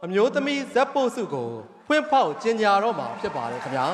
အမျိုးသမီးဇက်ပို့စုကိုဖွင့်ဖောက်ကျင်ညာတော့မှာဖြစ်ပါတယ်ခင်ဗျာ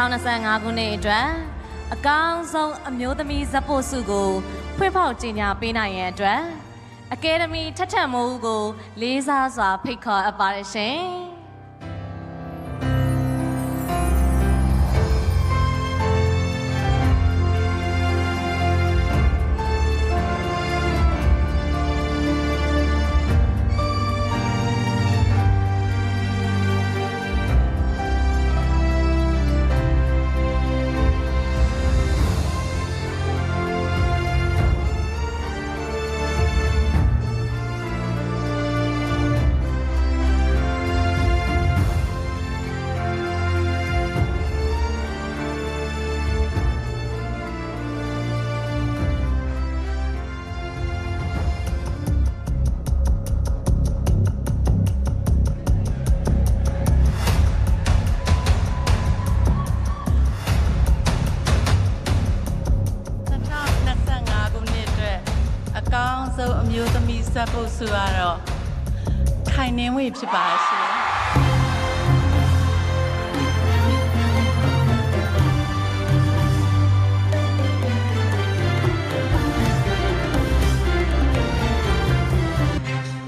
2025 ခုနှစ်အတွက်အကောင်းဆုံးအမျိုးသမီးဇက်ပို့စုကိုဖွင့်ဖောက်ကြေညာပေးနိုင်ရန်အတွက်အကယ်ဒမီထက်ထက်မိုးကိုလေးစားစွာဖိတ်ခေါ်အပ်ပါတယ်ရှင်အမျိုးသမီးဇက်ပို့စုကတော့ခိုင်နှင်းဝေဖြစ်ပါရှင်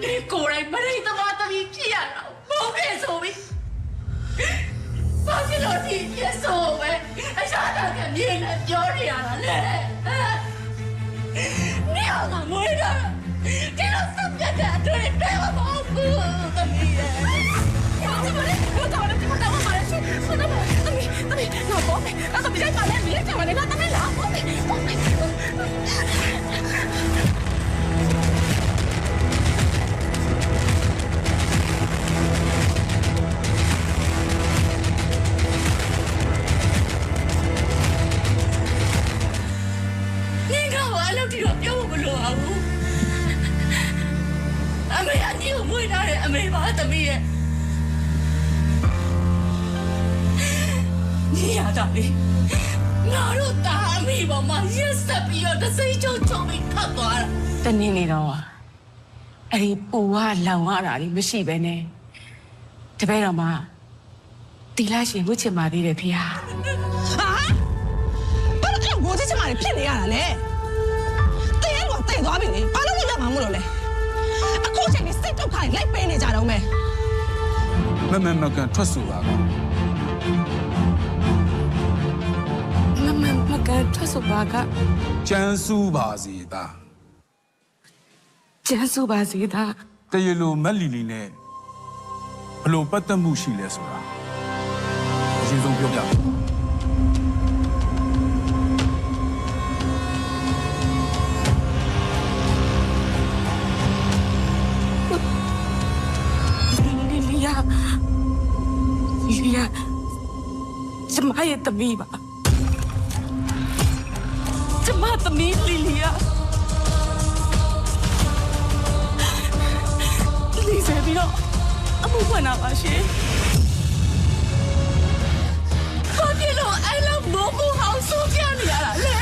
ဒီကိုယ်တိုင်မရိသမားသမီးဖြစ်ရတာမဟုတ်ခဲ့ဆိုပြီဘာဖြစ်လို့ဒီဖြစ်ဆိုပဲအရှာတာကမြင်နေပြောနေရတာလေနေအောင်ကမွေးတာဒီလိုစပ်ပြတဲ့အတွင်းတဲမမဟုတ်ဘူးသမီးရဲ့ဘာလို့မလဲဘာလို့ဒီမှာတော့မလဲရှင်ဘာလို့သမီးတော့ဘောမေအဲ့တော့ဒီကလည်းမြင်ကြပါလေတော့သမီးလာဘောမေအမေပါသမီးရဲ့ညီရတာလေငါတို့တာအမေပေါ်မှာရက်ဆက်ပြီးတော့တစိမ့်ချုံချုံပြီးထပ်သွားတာတနေ့နေ့တော့အဲ့ဒီပူကလောင်ရတာလေမရှိပဲနဲ့တပည့်တော်မှာတီလာရှင်ဝှချင်ပါသေးတယ်ဖေဟာဘာလို့အဲ့ဝှချင်ပါလေဖြစ်နေရတာလဲတဲရတော့တဲ့သွားပြီလေဘာလို့မရမှာမလို့လဲအခုချိန်ကြီးစိတ်ထုတ်ခိုင်းလိုက်ပေးနေကြတော့မယ်မကန်ထွက်ဆိုပါကောင်မကန်ထွက်ဆိုပါကကျန်းစူးပါစေသား ကျန်းစုပါစေသားတရလိုမက်လီလီနဲ့ဘလို့ပတ်သက်မှုရှိလဲဆိုတာအရင်ဆုံးပြောပြပါလီယာကျမရဲ့သမီးပါကျမသမီးလီလီယာလီဆယ်ပြီးတော့အမှုဖွင့်တာပါရှင်ဘာဖြစ်လို့အဲ့လိုမိုးဘူးအောင်ဆိုးပြနေရတာလဲ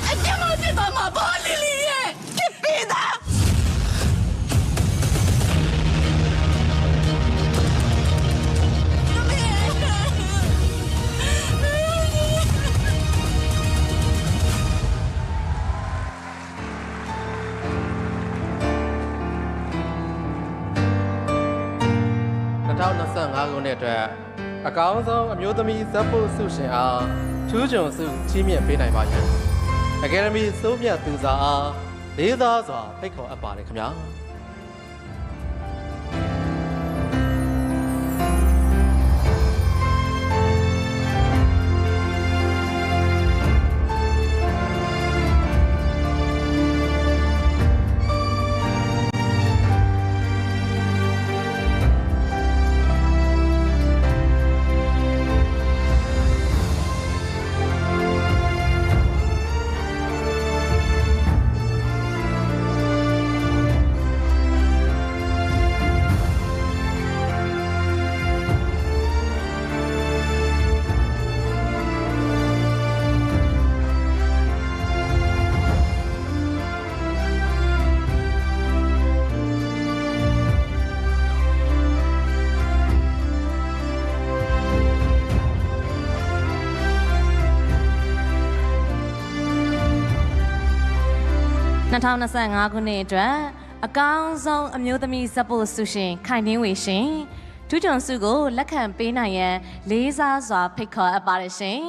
အကျမဖြစ်သွားမှာပါလီလီရဲ့ဖြစ်ပြီးသား မ 2025ခုနှစ်အတွက်အကောင်းဆုံးအမျိုးသမီးဇက်ဖို့ဆုရှင်အားထူးချွန်ဆုချီးမြှင့်ပေးနိုင်ပါရန်အကယ်ဒမီစိုးမြတ်သူစားအားလေးစားစွာဖိတ်ခေါ်အပ်ပါတယ်ခင်ဗျာ 2025ခုနှစ်အတွက်အကောင်းဆုံးအမျိုးသမီးဇက်ဖို့ဆုရှင်ခိုင်နှင်းဝေရှင်ထူးချွန်ဆုကိုလက်ခံပေးနိုင်ရန်လေးစားစွာဖိတ်ခေါ်အပ်ပါတယ်ရှင်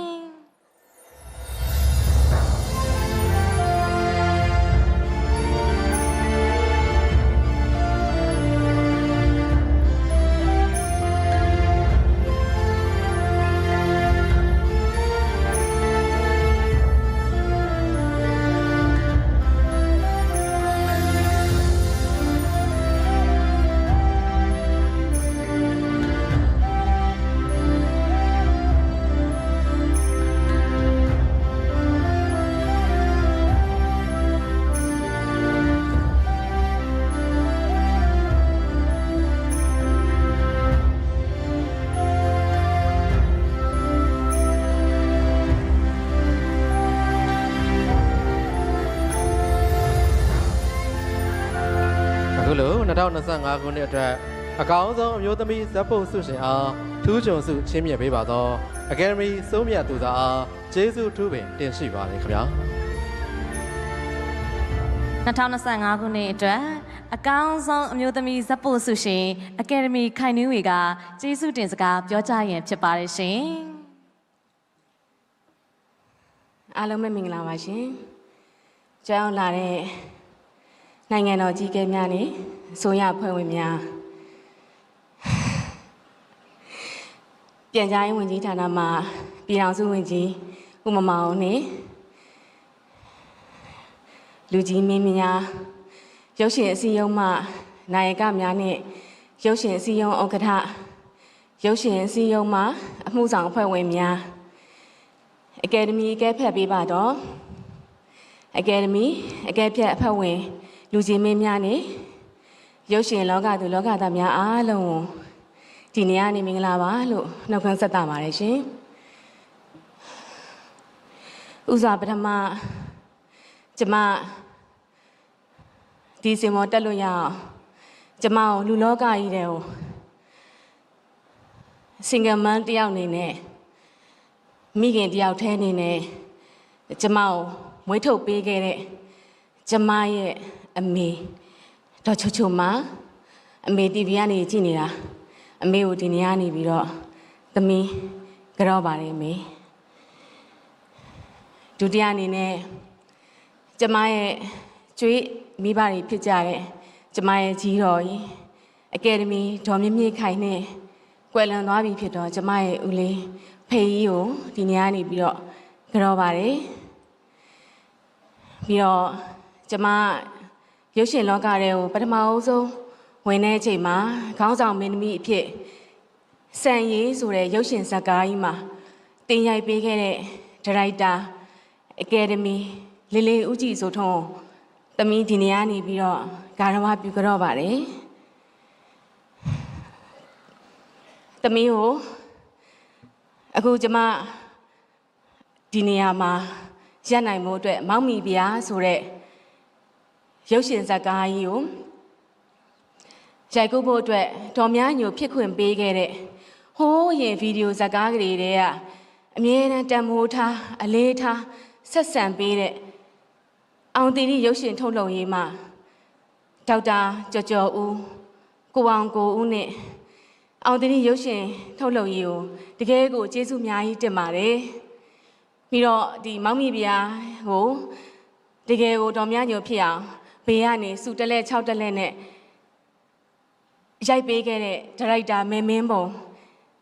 အခုလို2025ခုနှစ်အတွက်အကောင်းဆုံးအမျိုးသမီးဇက်ဖို့ဆုရှင်အားထူးချွန်ဆုချီးမြှင့်ပေးပါသောအကယ်ဒမီစိုးမြတ်သူစားအားကျေးဇူးထူးပင်တင်ရှိပါတယ်ခင်ဗျာ2025ခုနှစ်အတွက်အကောင်းဆုံးအမျိုးသမီးဇက်ဖို့ဆုရှင်အကယ်ဒမီခိုင်နှင်းဝေကကျေးဇူးတင်စကားပြောကြားရန်ဖြစ်ပါတယ်ရှင် အားလုံးပဲမင်္ဂလာပါရှင်ကြောင်းလာတဲ့နိုင်ငံတော်ကြီးကဲများနဲ့ဆိုရဖွဲ့ဝင်များပြန်ကြားရေးဝန်ကြီးဌာနမှပြည်ထောင်စုဝန်ကြီးဦးမမောင်နဲ့လူကြီးမင်းများရုပ်ရှင်အစည်းအရုံးမှနာယကများနဲ့ရုပ်ရှင်အစည်းအရုံးဥက္ကဋ္ဌရုပ်ရှင်အစည်းအရုံးမှအမှုဆောင်အဖွဲ့ဝင်များအကယ်ဒမီအကဲဖြတ်ပေးပါတော့အကယ်ဒမီအကဲဖြတ်အဖွဲ့ဝင်လူကြီးမင်းများနဲ့ရုပ်ရှင်လောကသူလောကသားများအားလုံးဒီနေ့ကနေမင်္ဂလာပါလို့နှုတ်ခွန်းဆက်တာပါတယ်ရှင်ဥစွာပထမကျမဒီစင်မောတက်လို့ရအောင်ကျမကိုလူလောကကြီးတဲ့ကိုစင်ဂမန်တယောက်နေနဲ့မိခင်တယောက်ထဲနေနဲ့ကျမကိုမွေးထုတ်ပေးခဲ့တဲ့ကျမရဲ့အမေတော့ချိုချိုမအမေ TV ကနေကြည့်နေတာအမေကိုဒီနေ့ကနေပြီးတော့သမီးကြောက်ပါတယ်မေဒုတိယအနေနဲ့ကျမရဲ့ကျွေးမိဘတွေဖြစ်ကြတဲ့ကျမရဲ့ကြီးတော်ကြီးအကယ်ဒမီဒေါ်မြင့်မြင့်ခိုင်နဲ့ကွယ်လွန်သွားပြီဖြစ်တော့ကျမရဲ့ဦးလေးဖေကြီးကိုဒီနေ့ကနေပြီးတော့ကြောက်ပါတယ်ပြီးတော့ကျမရုပ်ရှင်လောကတွေကိုပထမအဆုံးဝင်တဲ့အချိန်မှာခေါင်းဆောင်မင်းသမီးအဖြစ်စံရည်ဆိုတဲ့ရုပ်ရှင်ဇာတ်ကားကြီးမှာတင်ရိုက်ပေးခဲ့တဲ့ဒါရိုက်တာအကယ်ဒမီလေးလေးဦးကြည်ဆိုထုံးသမီးဒီနေ့ကနေပြီးတော့ဂါရဝပြုကြော့ပါတယ်သမီးကိုအခုကျမဒီနေရာမှာရပ်နိုင်မှုအတွက်မောက်မီဗျာဆိုတဲ့ရုပ်ရှင်ဇာတ်ကားကြီးကိုရိုက်ကူးဖို့အတွက်တော်များညိုဖြစ်ခွင့်ပေးခဲ့တဲ့ဟိုးရင်ဗီဒီယိုဇာတ်ကားကလေးတွေကအမြဲတမ်းတန်ဖိုးထားအလေးထားဆက်ဆံပေးတဲ့အောင်တီရီရုပ်ရှင်ထုတ်လုပ်ရေးမှာဒေါက်တာကျော်ကျော်ဦးကိုအောင်ကိုဦးနဲ့ အောင်တင်ရုပ်ရှင်ထုတ်လုပ်ရေးကိုတကယ်ကိုကျေးဇူးအများကြီးတင်ပါတယ်ပြီးတော့ဒီမောင်မီပြားကိုတကယ်ကိုတော်များညိုဖြစ်အောင်ဘေးကနေစုတက်လက်6တက်လက်နဲ့ရိုက်ပေးခဲ့တဲ့ဒါရိုက်တာမဲမင်းပုံ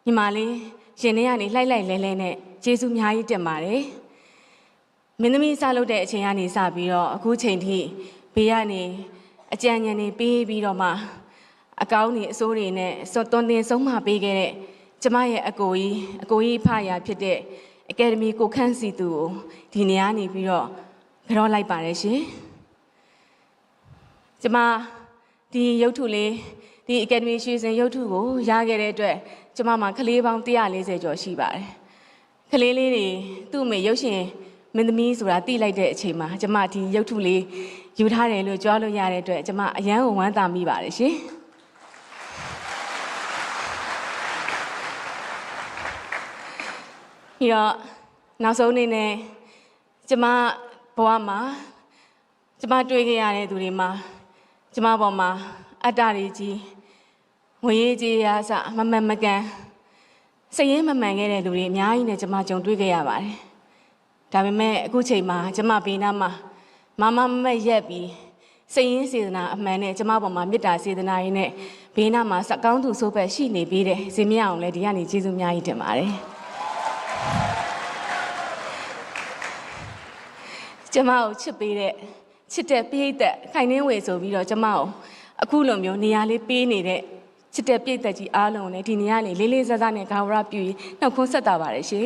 ညီမလေးရှင်ထဲကနေလှိုက်လိုက်လဲလဲနဲ့ကျေးဇူးအများကြီးတင်ပါတယ်မင်းသမီးစလုပ်တဲ့အချိန်ကနေစပြီးတော့အခုချိန်ထိဘေးကနေအကြံဉာဏ်တွေပေးပြီးတော့မှအကောင်းတွေအစိုးတွေနဲ့တွန်တင်ဆုံးမပေးခဲ့တဲ့ကျမရဲ့အကိုကြီးဖရာဖြစ်တဲ့အကယ်ဒမီကိုခန့်စီသူကိုဒီနေရာနေပြီးတော့ကြောလိုက်ပါတယ်ရှင်ကျမဒီရုပ်ထုလေးဒီအကယ်ဒမီရွှေစင်ရုပ်ထုကိုရခဲ့တဲ့အတွက်ကျမမှာကလေးပေါင်း140ကျော်ရှိပါတယ်ကလေးလေးတွေသူ့အမေရုပ်ရှင်မင်းသမီးဆိုတာသိလိုက်တဲ့အချိန်မှာကျမဒီရုပ်ထုလေးယူထားတယ်လို့ကြွားလို့ရတဲ့အတွက်ကျမအယမ်းဝမ်းသာမိပါတယ်ရှင်ပြီးတော့နောက်ဆုံးအနေနဲ့ကျမဘဝမှာကျမတွေ့ခဲ့ရတဲ့သူတွေမှာကျမဘဝမှာအတ္တတွေကြီးငွေရေးကြေးရာစမမှန်မကန်စိတ်ရင်းမမှန်ခဲ့တဲ့လူတွေအများကြီးနဲ့ကျမကြုံတွေ့ခဲ့ရပါတယ်ဒါပေမဲ့အခုချိန်မှာကျမဘေးနားမှာမမရက်ပြီးစိတ်ရင်းစေတနာအမှန်နဲ့ကျမပေါ်မှာမေတ္တာစေတနာရင်းနဲ့ဘေးနားမှာစကောင်းသူဆိုးဘက်ရှိနေပြီးတဲ့ဇင်မြအောင်လည်းဒီကနေကျေးဇူးအများကြီးတင်ပါတယ်ကျမကိုချစ်ပေးတဲ့ချစ်တဲ့ပိဋကခိုင်နှင်းဝေဆိုပြီးတော့ကျမကိုအခုလိုမျိုးနေရာလေးပေးနေတဲ့ချစ်တဲ့ပိဋကကြီးအားလုံးနဲ့ဒီနေရာလေးလေးလေးစားစားနဲ့ဂါဝရပြုပြီးနှုတ်ခွန်းဆက်တာပါတယ်ရှင်